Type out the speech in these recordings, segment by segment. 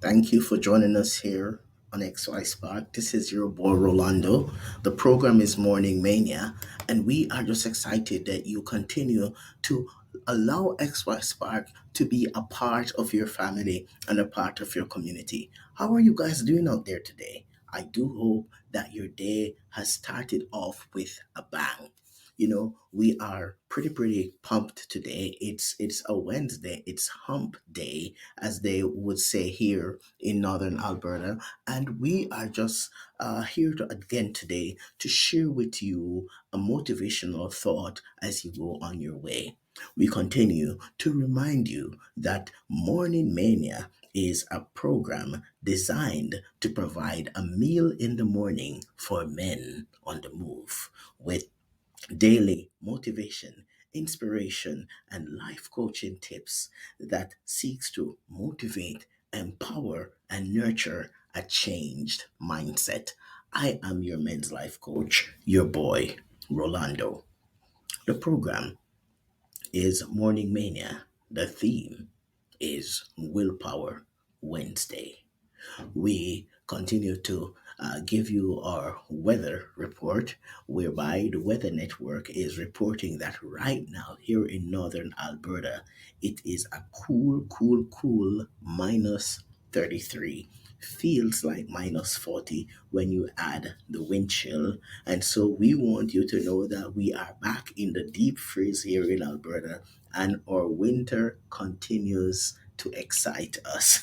Thank you for joining us here on XY Spark. This is your boy Rolando. The program is Morning Mania, and we are just excited that you continue to allow XY Spark to be a part of your family and a part of your community. How are you guys doing out there today? I do hope that your day has started off with a bang. We are pretty pumped today. It's a Wednesday. It's hump day, as they would say here in northern Alberta, and we are just here again today to share with you a motivational thought as you go on your way. We continue to remind you that Morning Mania is a program designed to provide a meal in the morning for men on the move with daily motivation, inspiration, and life coaching tips that seeks to motivate, empower, and nurture a changed mindset. I am your men's life coach, your boy, Rolando. The program is Morning Mania. The theme is Willpower Wednesday. We continue to give you our weather report, whereby the Weather Network is reporting that right now here in northern Alberta, it is a cool minus 33. Feels like minus 40 when you add the wind chill. And so we want you to know that we are back in the deep freeze here in Alberta, and our winter continues to excite us.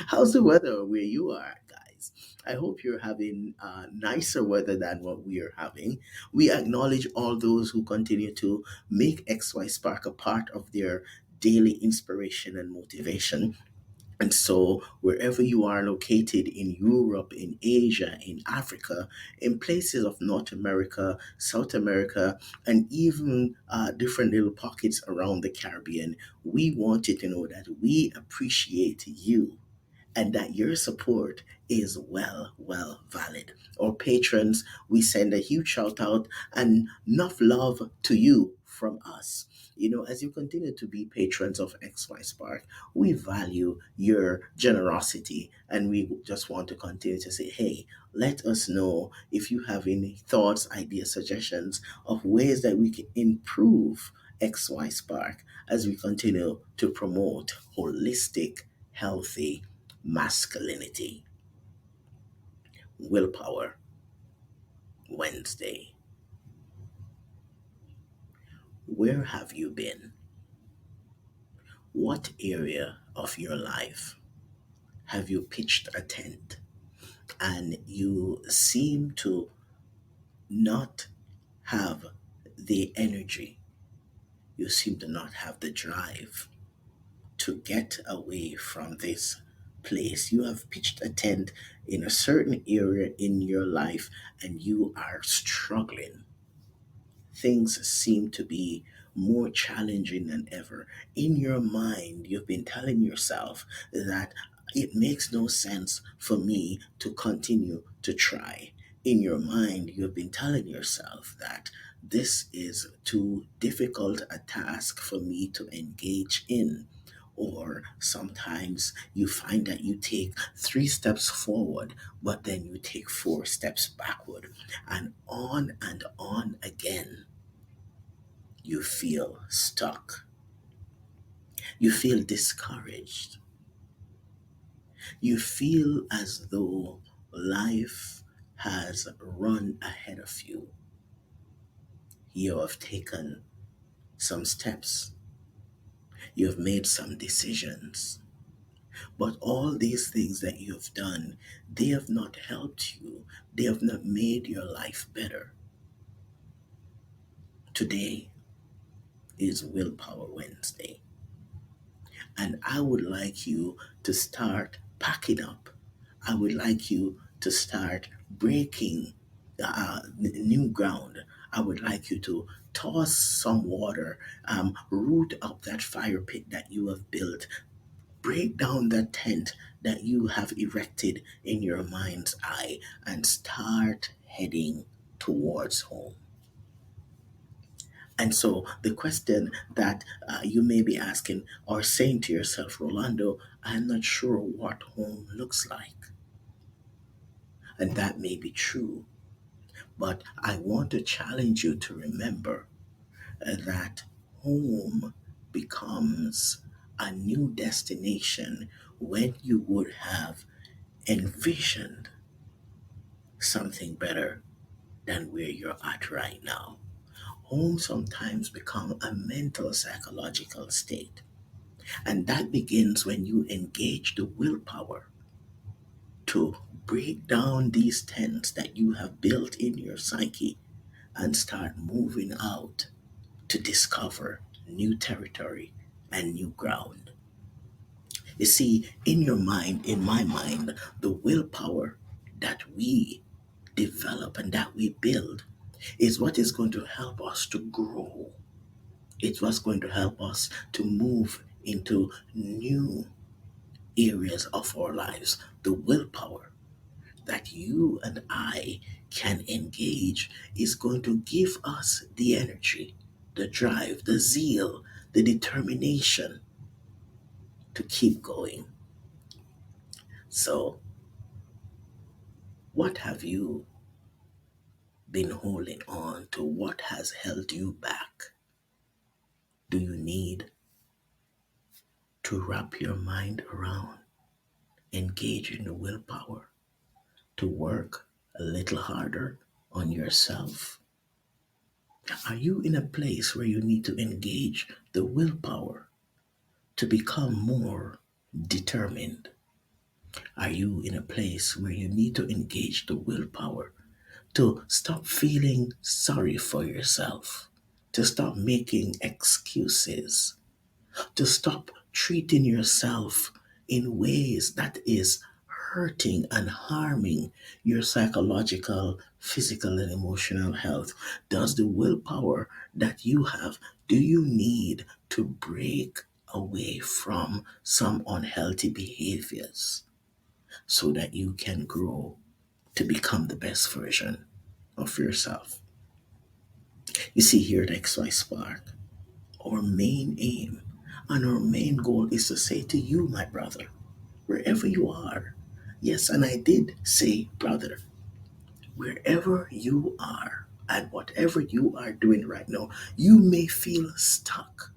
How's the weather where you are, guys? I hope you're having nicer weather than what we are having. We acknowledge all those who continue to make XY Spark a part of their daily inspiration and motivation. And so, wherever you are located in Europe, in Asia, in Africa, in places of North America, South America, and even different little pockets around the Caribbean, we want you to know that we appreciate you and that your support is well valid. Our patrons, we send a huge shout out and enough love to you from us. As you continue to be patrons of XY Spark, we value your generosity, and we just want to continue to say, hey, let us know if you have any thoughts, ideas, suggestions of ways that we can improve XY Spark as we continue to promote holistic, healthy masculinity. Willpower Wednesday. Where have you been? What area of your life have you pitched a tent and you seem to not have the energy, you seem to not have the drive to get away from this place? You have pitched a tent in a certain area in your life and you are struggling. Things seem to be more challenging than ever. In your mind, you've been telling yourself that it makes no sense for me to continue to try. In your mind, you've been telling yourself that this is too difficult a task for me to engage in. Or sometimes you find that you take 3 steps forward, but then you take 4 steps backward, and on again. You feel stuck. You feel discouraged. You feel as though life has run ahead of you. You have taken some steps. You have made some decisions. But all these things that you have done, they have not helped you. They have not made your life better. Today is Willpower Wednesday. And I would like you to start packing up. I would like you to start breaking new ground. I would like you to toss some water, root up that fire pit that you have built, break down that tent that you have erected in your mind's eye, and start heading towards home. And so the question that you may be asking or saying to yourself, Rolando, I'm not sure what home looks like. And that may be true. But I want to challenge you to remember that home becomes a new destination when you would have envisioned something better than where you're at right now. Home sometimes become a mental psychological state, and that begins when you engage the willpower to break down these tents that you have built in your psyche and start moving out to discover new territory and new ground. You see, in your mind, in my mind, the willpower that we develop and that we build is what is going to help us to grow. It's what's going to help us to move into new areas of our lives. The willpower that you and I can engage is going to give us the energy, the drive, the zeal, the determination to keep going. So, what have you been holding on to? What has held you back? Do you need to wrap your mind around engaging the willpower to work a little harder on yourself? Are you in a place where you need to engage the willpower to become more determined? Are you in a place where you need to engage the willpower to stop feeling sorry for yourself, to stop making excuses, to stop treating yourself in ways that is hurting and harming your psychological, physical, and emotional health? Does the willpower that you have, do you need to break away from some unhealthy behaviors so that you can grow to become the best version of yourself? You see, here at XY Spark, our main aim and our main goal is to say to you, my brother, wherever you are, yes, and I did say, brother, wherever you are and whatever you are doing right now, you may feel stuck.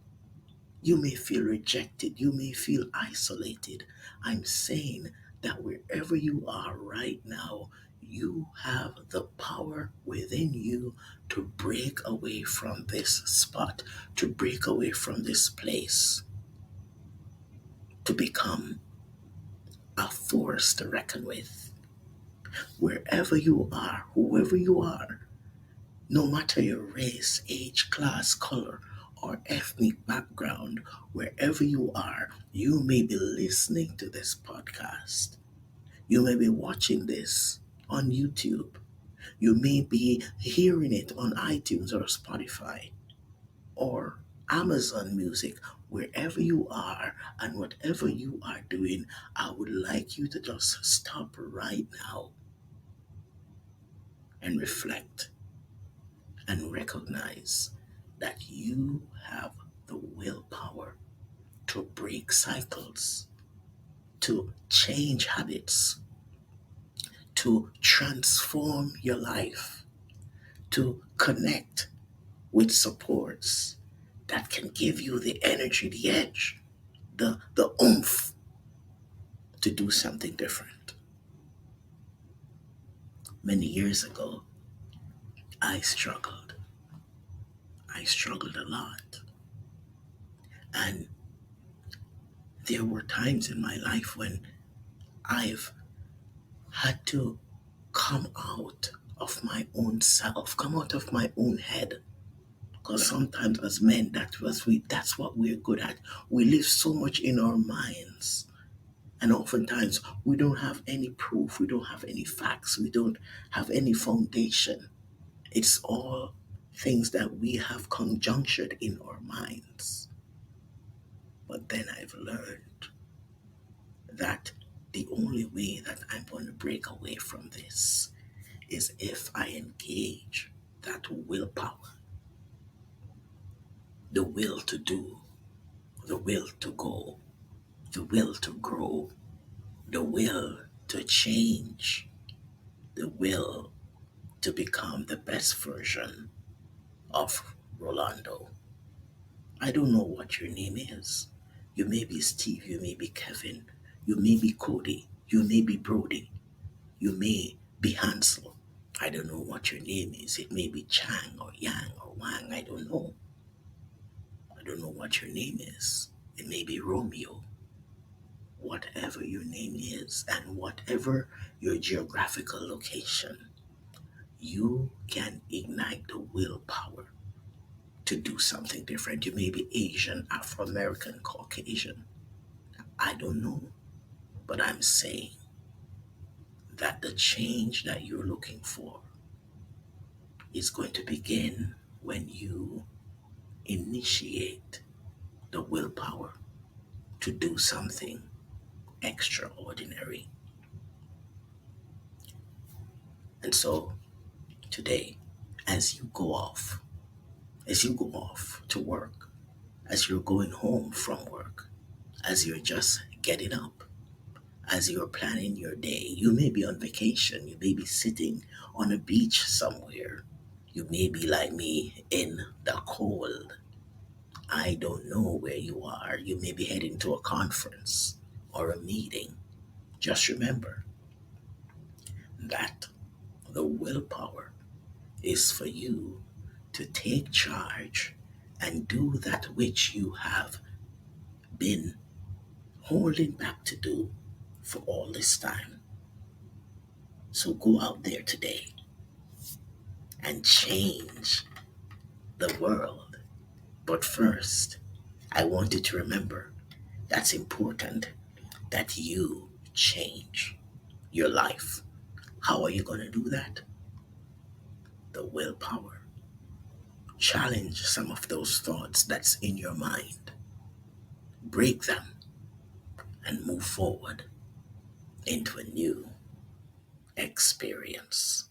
You may feel rejected. You may feel isolated. I'm saying that wherever you are right now, you have the power within you to break away from this spot, to break away from this place, to become a force to reckon with. Wherever you are, whoever you are, no matter your race, age, class, color, or ethnic background, wherever you are, you may be listening to this podcast. You may be watching this on YouTube. You may be hearing it on iTunes or Spotify or Amazon Music. Wherever you are and whatever you are doing, I would like you to just stop right now and reflect and recognize that you have the willpower to break cycles, to change habits, to transform your life, to connect with supports that can give you the energy, the edge, the oomph to do something different. Many years ago, I struggled. I struggled a lot. And there were times in my life when I've had to come out of my own self, come out of my own head. Because sometimes as men, that's what we're good at. We live so much in our minds. And oftentimes we don't have any proof, we don't have any facts, we don't have any foundation. It's all things that we have conjunctured in our minds. But then I've learned that the only way that I'm going to break away from this is if I engage that willpower. the will to do, the will to go, the will to grow, the will to change, the will to become the best version of Rolando. I don't know what your name is. You may be Steve, you may be Kevin, you may be Cody, you may be Brody, you may be Hansel. I don't know what your name is. It may be Chang or Yang or Wang. I don't know. I don't know what your name is. It may be Romeo. Whatever your name is and whatever your geographical location, you can ignite the willpower to do something different. You may be Asian, Afro American, Caucasian. I don't know. But I'm saying that the change that you're looking for is going to begin when you initiate the willpower to do something extraordinary. And so today, as you go off, as you go off to work, as you're going home from work, as you're just getting up, as you're planning your day, you may be on vacation, you may be sitting on a beach somewhere, you may be like me in the cold. I don't know where you are. You may be heading to a conference or a meeting. Just remember that the willpower is for you to take charge and do that which you have been holding back to do for all this time. So go out there today and change the world. But first, I want you to remember that's important that you change your life. How are you going to do that? The willpower. Challenge some of those thoughts that's in your mind. Break them and move forward into a new experience.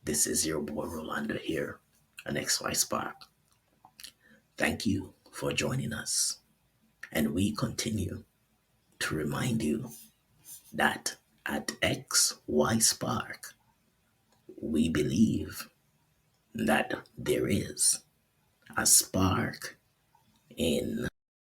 This is your boy Rolando here on XY Spark. Thank you for joining us. And we continue to remind you that at XY Spark, we believe that there is a spark in